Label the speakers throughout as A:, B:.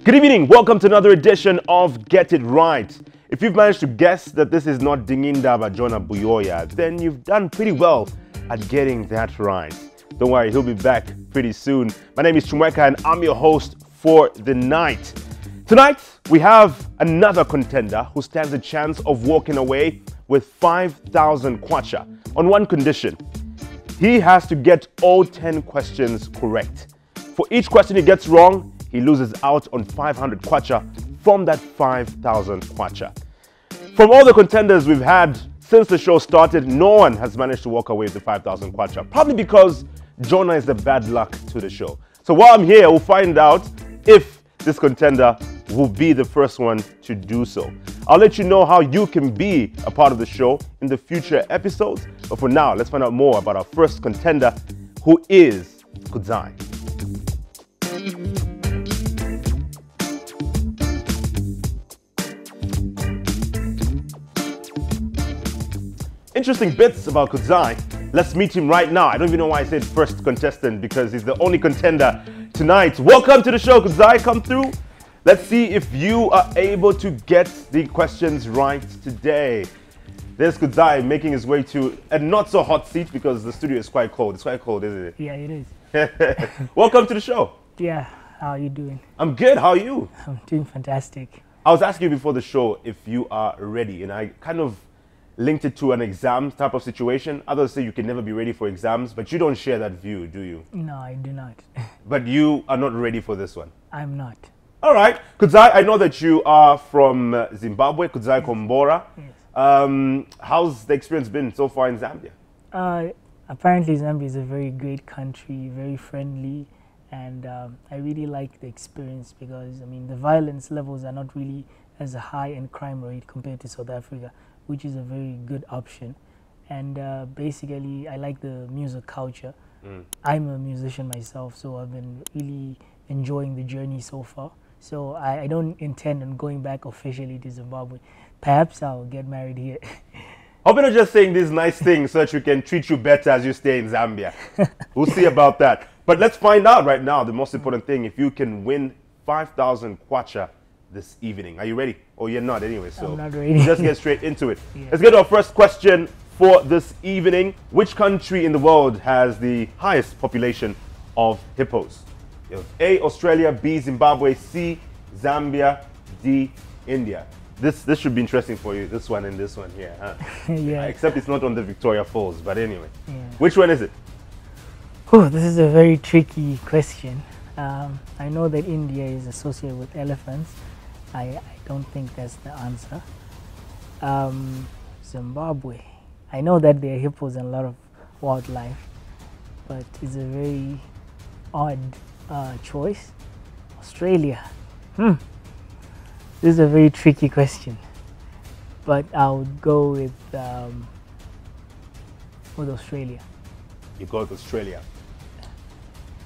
A: Good evening, welcome to another edition of Get It Right. If you've managed to guess that this is not Dinginda by Jonah Buyoya, then you've done pretty well at getting that right. Don't worry, he'll be back pretty soon. My name is Chumweka and I'm your host for the night. Tonight, we have another contender who stands a chance of walking away with 5,000 kwacha on one condition. He has to get all 10 questions correct. For each question he gets wrong, he loses out on 500 kwacha from that 5,000 kwacha. From all the contenders we've had since the show started, no one has managed to walk away with the 5,000 kwacha, probably because Jonah is the bad luck to the show. So while I'm here, we'll find out if this contender will be the first one to do so. I'll let you know how you can be a part of the show in the future episodes. But for now, let's find out more about our first contender, who is Kuzai. Interesting bits about Kuzai. Let's meet him right now. I don't even know why I said first contestant, because he's the only contender tonight. Welcome to the show, Kuzai. Come through. Let's see if you are able to get the questions right today. There's Kuzai making his way to a not so hot seat because the studio is quite cold. It's quite cold, isn't it?
B: Yeah, it is.
A: Welcome to the show.
B: Yeah, how are you doing?
A: I'm good. How are you?
B: I'm doing fantastic.
A: I was asking you before the show if you are ready, and I kind of linked it to an exam type of situation. Others say you can never be ready for exams, but you don't share that view, do you?
B: No, I do not.
A: But you are not ready for this one?
B: I'm not.
A: All right. Kuzai, I know that you are from Zimbabwe, Kuzai Kombora.
B: Yes.
A: How's the experience been so far in Zambia?
B: Apparently Zambia is a very great country, very friendly, and I really like the experience because, I mean, the violence levels are not really as high in crime rate compared to South Africa, which is a very good option. And basically, I like the music culture. I'm a musician myself, so I've been really enjoying the journey so far. So I don't intend on going back officially to Zimbabwe. Perhaps I'll get married here.
A: Hope you're not just saying these nice things so that we can treat you better as you stay in Zambia. We'll see about that. But let's find out right now, the most important thing, if you can win 5,000 kwacha this evening. Are you ready? Oh, you're not anyway, so
B: I'm not ready.
A: Just get straight into it.
B: Yeah.
A: Let's get to our first question for this evening. Which country in the world has the highest population of hippos? You have A, Australia, B, Zimbabwe, C, Zambia, D, India. This should be interesting for you, this one and this one here. Huh?
B: Yeah.
A: Except it's not on the Victoria Falls, but anyway.
B: Yeah.
A: Which one is it?
B: Oh, this is a very tricky question. I know that India is associated with elephants. I don't think that's the answer. Zimbabwe. I know that there are hippos and a lot of wildlife, but it's a very odd choice. Australia. This is a very tricky question, but I would go with Australia.
A: You go with Australia.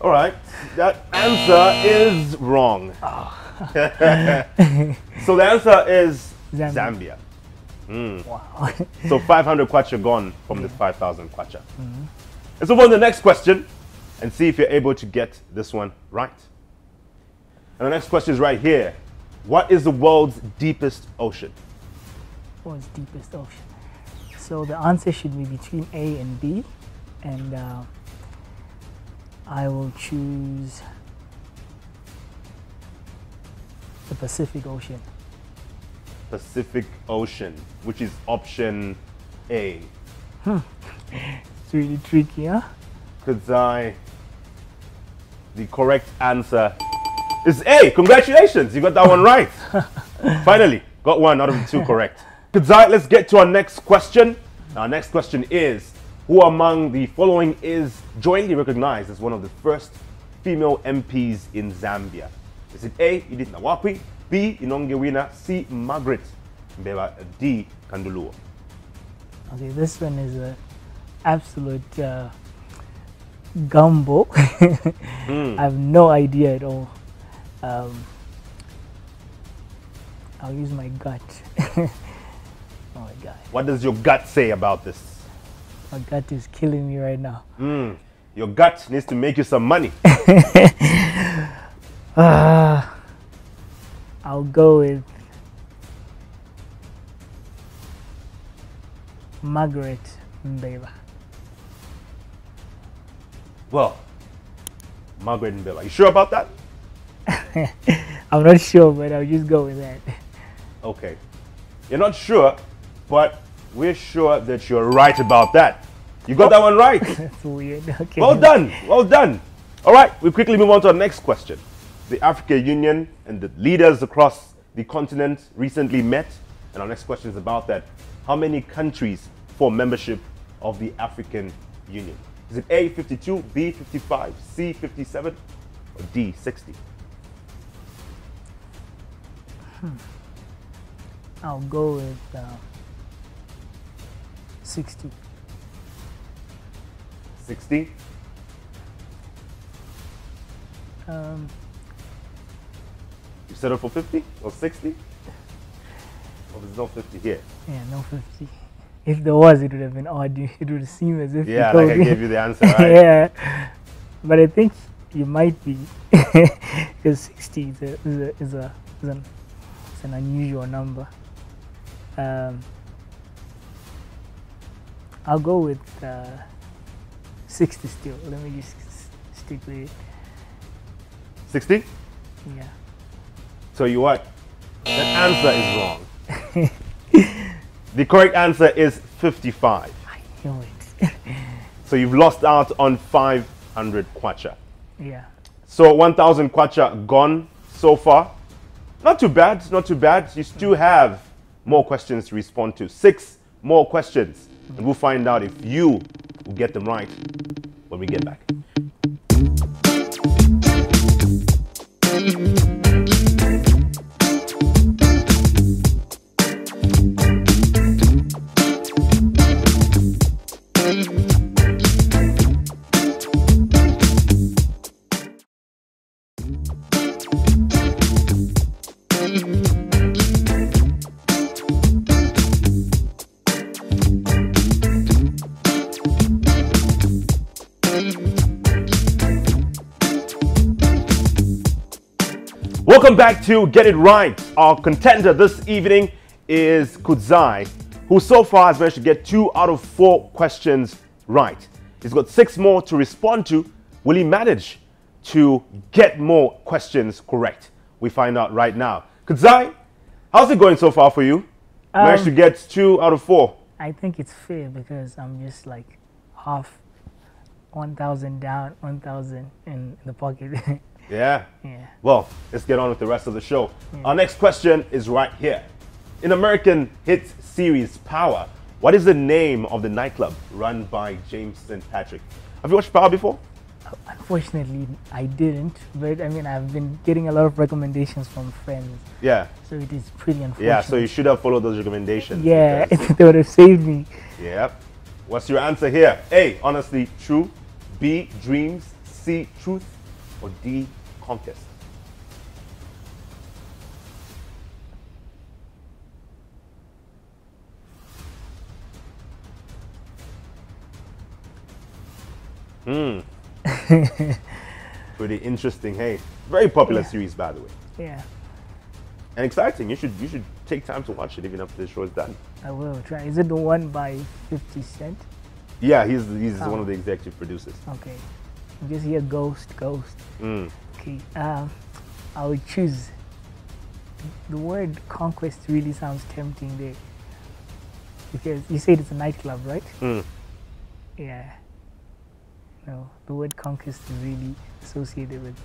A: All right, that answer is wrong.
B: Oh.
A: So the answer is
B: Zambia.
A: Zambia.
B: Wow.
A: So 500 kwacha gone from this 5,000 kwacha. Let's move on to the next question and see if you're able to get this one right. And the next question is right here. What is the world's deepest ocean?
B: World's deepest ocean. So the answer should be between A and B, and I will choose the Pacific Ocean.
A: Pacific Ocean, which is option A.
B: It's really tricky, huh?
A: Kuzai, the correct answer is A. Congratulations, you got that one right. Finally, got one out of the two correct. Kuzai, let's get to our next question. Our next question is, who among the following is jointly recognized as one of the first female MPs in Zambia? Is it A, Edith Nawakwi, B, Inongewina, C, Margaret Mbeba, D, Kanduluo?
B: Okay, this one is an absolute gumbo. I have no idea at all. I'll use my gut. Oh my God.
A: What does your gut say about this?
B: My gut is killing me right now.
A: Your gut needs to make you some money.
B: go with Margaret Mbeba.
A: Well, Margaret Mbeba. You sure about that?
B: I'm not sure, but I'll just go with that.
A: Okay. You're not sure, but we're sure that you're right about that. You got that one right.
B: That's weird. Okay.
A: Well done. Well done. All right. We quickly move on to our next question. The African Union and the leaders across the continent recently met, and our next question is about that. How many countries form membership of the African Union? Is it A, 52, B, 55, C, 57, or D, 60?
B: I'll go with 60.
A: 60? You settle for 50 or 60? Well, there's no 50 here.
B: Yeah, no 50. If there was, it would have been odd. It would seem as if
A: Yeah,
B: you told
A: like I
B: me.
A: gave you the answer, right?
B: Yeah, but I think you might be, because 60 is an unusual number. I'll go with 60 still. Let me just stick with it.
A: 60?
B: Yeah.
A: So you what? That answer is wrong. The correct answer is 55.
B: I knew it.
A: So you've lost out on 500 kwacha.
B: Yeah.
A: So 1,000 kwacha gone so far. Not too bad, not too bad. You still have more questions to respond to. 6 more questions. And we'll find out if you will get them right when we get back. Welcome back to Get It Right. Our contender this evening is Kuzai, who so far has managed to get 2 out of 4 questions right. He's got 6 more to respond to. Will he manage to get more questions correct? We find out right now. Kuzai, how's it going so far for you? Managed to get 2 out of 4.
B: I think it's fair because I'm just like half 1,000 down, 1,000 in the pocket.
A: Yeah?
B: Yeah.
A: Well, let's get on with the rest of the show. Our next question is right here. In American hit series Power, what is the name of the nightclub run by James St. Patrick? Have you watched Power before?
B: Unfortunately, I didn't, but I mean, I've been getting a lot of recommendations from friends.
A: Yeah.
B: So it is pretty unfortunate.
A: Yeah, so you should have followed those recommendations.
B: Yeah,
A: because-
B: they would have saved me.
A: Yep. What's your answer here? A, honestly, true. B, dreams. C, truth. Or D, contest. Pretty interesting, hey. Very popular series, by the way.
B: Yeah,
A: And exciting. You should take time to watch it even after the show is done.
B: I will try. Is it the one by 50 Cent?
A: Yeah, he's one of the executive producers.
B: Okay. Just hear Ghost. Okay. I would choose. The word conquest really sounds tempting there. Because you said it's a nightclub, right? Yeah. No, the word conquest is really associated with.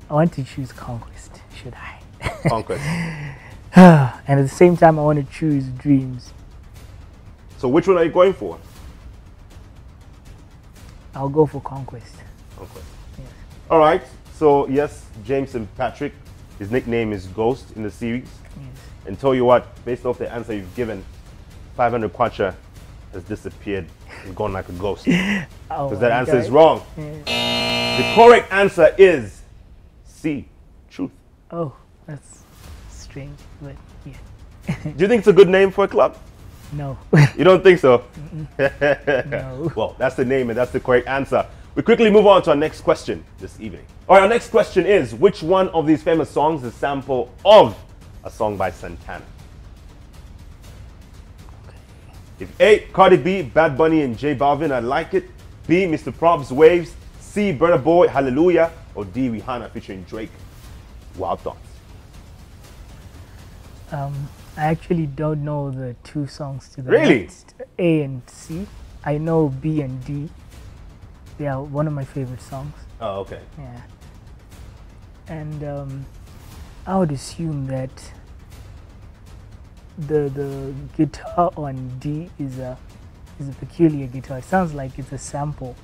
B: I want to choose conquest, should I?
A: Conquest.
B: And at the same time, I want to choose dreams.
A: So which one are you going for?
B: I'll go for conquest.
A: Conquest.
B: Yes.
A: All right. So yes, James and Patrick, his nickname is Ghost in the series.
B: Yes.
A: And tell you what, based off the answer you've given, 500 kwacha has disappeared and gone like a ghost.
B: Oh
A: Because that
B: my
A: answer
B: God.
A: is wrong.
B: Yeah.
A: The correct answer is C, truth.
B: Oh, that's strange, but yeah.
A: Do you think it's a good name for a club?
B: No.
A: You don't think so?
B: No.
A: Well, that's the name and that's the correct answer. We quickly move on to our next question this evening. All right, our next question is, which one of these famous songs is a sample of a song by Santana? If A, Cardi B, Bad Bunny, and J Balvin, I Like It. B, Mr. Probs, Waves. C, Burna Boy, Hallelujah. Or D, Rihanna featuring Drake, Wild Thoughts.
B: I actually don't know the two songs to the
A: Really?
B: next, A and C. I know B and D. They are one of my favorite songs.
A: Oh, okay.
B: Yeah. And I would assume that the guitar on D is a peculiar guitar. It sounds like it's a sample.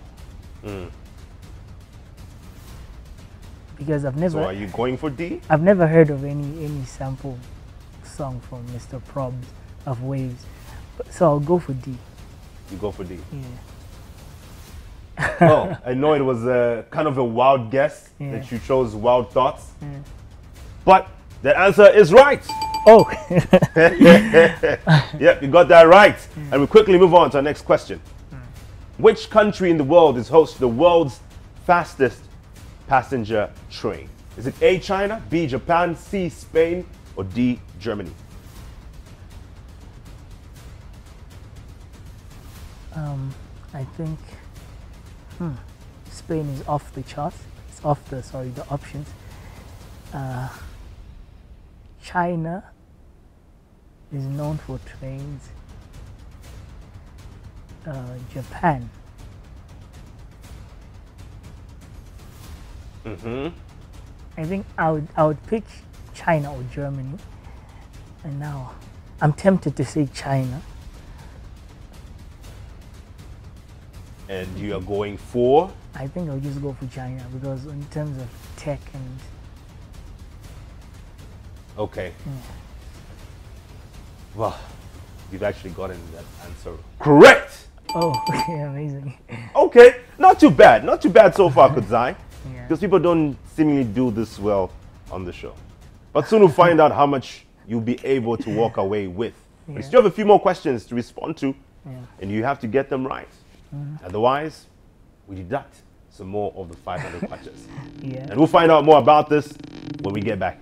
B: Because I've never.
A: So are you going for D?
B: I've never heard of any sample song from Mr. Probs of Waves. So I'll go for D.
A: You go for D.
B: Yeah.
A: Oh, I know it was kind of a wild guess that you chose Wild Thoughts. But that answer is right.
B: Oh.
A: Yep, you got that right. And we quickly move on to our next question. Which country in the world is host to the world's fastest passenger train? Is it A, China, B, Japan, C, Spain, or D, Germany?
B: I think Spain is off the charts. It's off the options. China is known for trains. Japan. I think I would pick China or Germany. And now I'm tempted to say China.
A: And you are going for?
B: I think I'll just go for China because in terms of tech and.
A: Okay. Well, you've actually gotten that answer correct.
B: Oh, okay, amazing.
A: Okay, not too bad. Not too bad so far, Kuzai.
B: Yeah.
A: Because people don't seemingly do this well on the show. But soon we'll find out how much you'll be able to walk away with. But you still have a few more questions to respond to, and you have to get them right. Otherwise, we deduct some more of the 500 kwachas. And we'll find out more about this when we get back.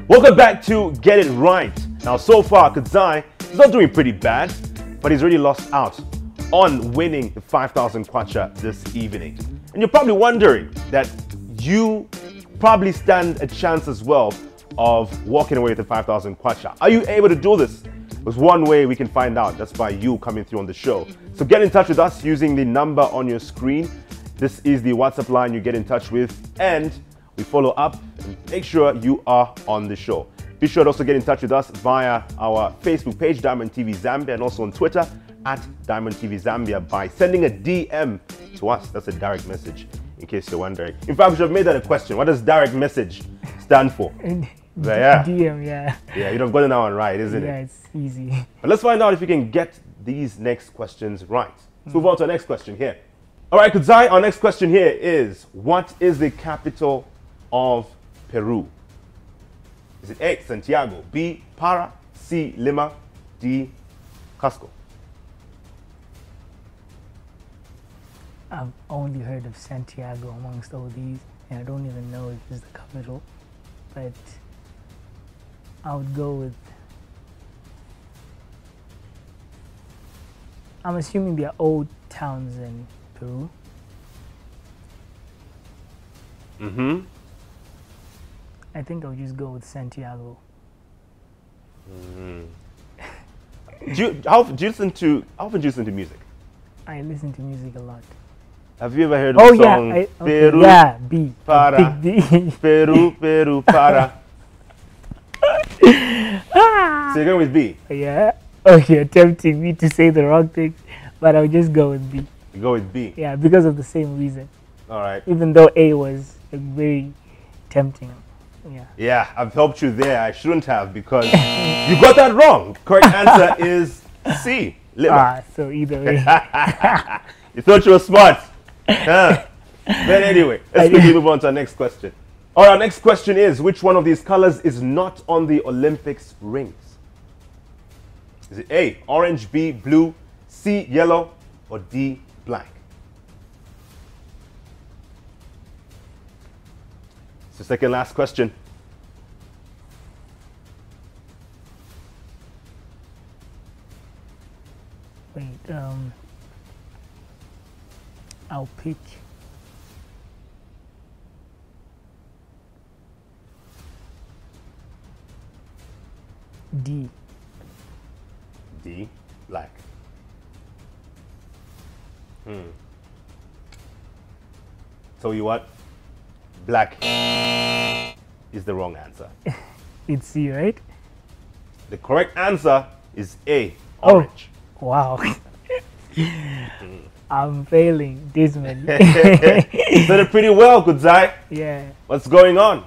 A: Welcome back to Get It Right. Now, so far, Kuzai is not doing pretty bad, but he's really lost out on winning the 5,000 kwacha this evening. And you're probably wondering that you probably stand a chance as well of walking away with the 5,000 kwacha. Are you able to do this? There's one way we can find out. That's by you coming through on the show. So get in touch with us using the number on your screen. This is the WhatsApp line you get in touch with, and we follow up and make sure you are on the show. Be sure to also get in touch with us via our Facebook page, Diamond TV Zambia, and also on Twitter at Diamond TV Zambia by sending a DM to us. That's a direct message, in case you're wondering. In fact, we should have made that a question. What does direct message stand for?
B: DM, yeah.
A: Yeah, you'd have gotten that one right, isn't it?
B: Yeah, it's easy.
A: But let's find out if you can get these next questions right. Let's move on to our next question here. All right, Kuzai, our next question here is, what is the capital of Peru? Is it A, Santiago, B, Para, C, Lima, D, Cusco?
B: I've only heard of Santiago amongst all these, and I don't even know if it's the capital, but I would go with, I'm assuming there are old towns in Peru. I think I'll just go with Santiago.
A: How often do you listen to music?
B: I listen to music a lot.
A: Have you ever heard of the song Peru,
B: B.
A: Para,
B: Big B.
A: Peru, Peru, Para? So you're going with B?
B: Yeah. Oh, you're tempting me to say the wrong thing, but I'll just go with B.
A: You go with B.
B: Yeah, because of the same reason.
A: All right.
B: Even though A was very tempting. Yeah.
A: Yeah, I've helped you there. I shouldn't have because you got that wrong. Correct answer is C. Liver.
B: So either way.
A: You thought you were smart. Huh? But anyway, let's quickly move on to our next question. All right, our next question is, which one of these colors is not on the Olympics rings? Is it A, orange, B, blue, C, yellow, or D, black? It's the second last question.
B: Wait, I'll pick D.
A: D, black. Tell you what, black is the wrong answer.
B: It's C, right?
A: The correct answer is A, orange.
B: Oh, wow. I'm failing dismally.
A: You said it pretty well, Kuzai.
B: Yeah.
A: What's going on?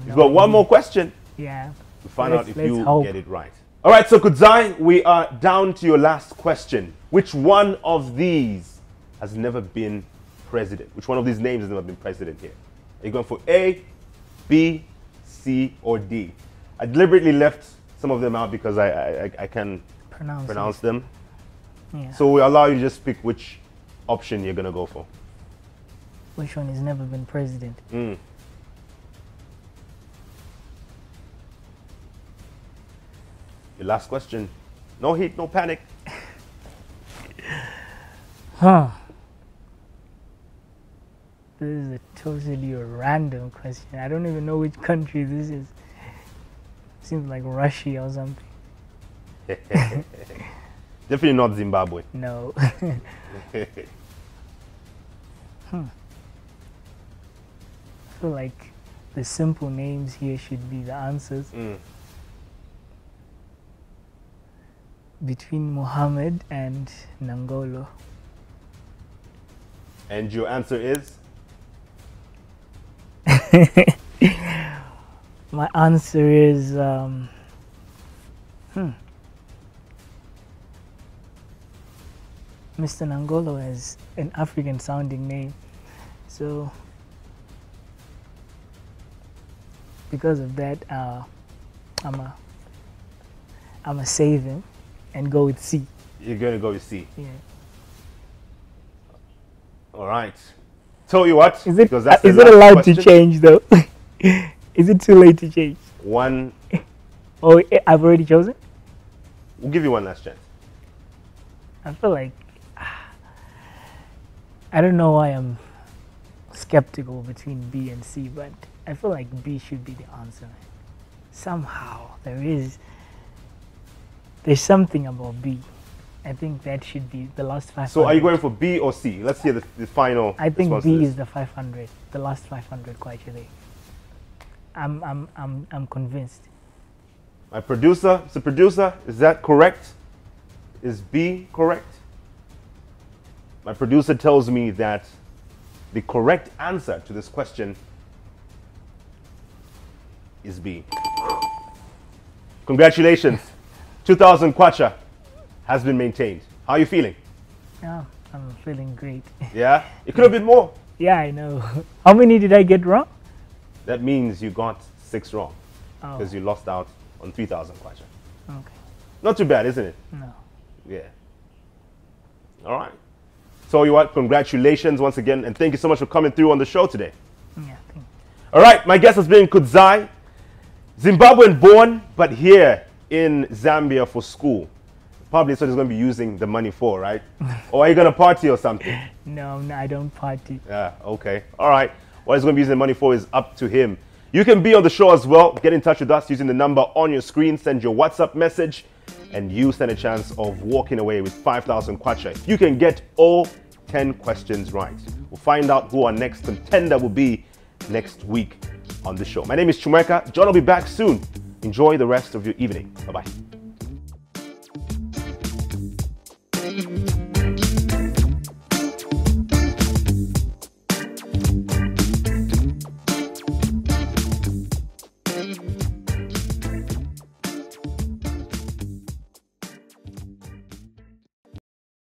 A: You've got one more question
B: Yeah.
A: to find out if you
B: hope.
A: get it right. All right, so Kuzai, we are down to your last question. Which one of these has never been president? Which one of these names has never been president here? Are you going for A, B, C, or D? I deliberately left some of them out because I can pronounce them.
B: Yeah.
A: So we allow you to just pick which option you're going to go for.
B: Which one has never been president?
A: Your last question. No heat, no panic.
B: Huh. This is a totally random question. I don't even know which country this is. Seems like Russia or something.
A: Definitely not Zimbabwe.
B: No. I feel like the simple names here should be the answers. Between Mohammed and Nangolo.
A: And your answer is?
B: My answer is Mr. Nangolo has an African sounding name, so because of that, I'm a save him and go with C.
A: You're gonna go with C.
B: Yeah.
A: All right. Tell you what.
B: Is it
A: that's the
B: is it
A: last
B: allowed
A: question.
B: to change though? Is it too late to change?
A: One.
B: Oh, I've already chosen.
A: We'll give you one last chance.
B: I feel like I don't know why I'm skeptical between B and C, but I feel like B should be the answer. Somehow there's something about B. I think that should be the last 500.
A: So are you going for B or C? Let's hear the final.
B: I think
A: response
B: B
A: to this.
B: is the 500, the last 500 quite. I'm convinced.
A: My producer, Mr. Producer, is that correct? Is B correct? My producer tells me that the correct answer to this question is B. Congratulations. 2,000 kwacha has been maintained. How are you feeling?
B: Yeah, I'm feeling great.
A: Yeah? It could have been more.
B: Yeah, I know. How many did I get wrong?
A: That means you got 6 wrong because
B: Oh,
A: you lost out on 3,000 kwacha.
B: okay.
A: Not too bad, isn't it?
B: No.
A: Yeah. All right. So you what? Congratulations once again, and thank you so much for coming through on the show today.
B: Yeah, thank you.
A: All right, my guest has been Kuzai, Zimbabwean born, but here in Zambia for school. Probably that's what he's going to be using the money for, right? Or are you going to party or something?
B: No, I don't party.
A: Yeah, okay. All right. What he's going to be using the money for is up to him. You can be on the show as well. Get in touch with us using the number on your screen. Send your WhatsApp message, and you stand a chance of walking away with 5,000 kwacha. You can get all 10 questions right. We'll find out who our next contender will be next week on the show. My name is Chumeka. John will be back soon. Enjoy the rest of your evening. Bye-bye.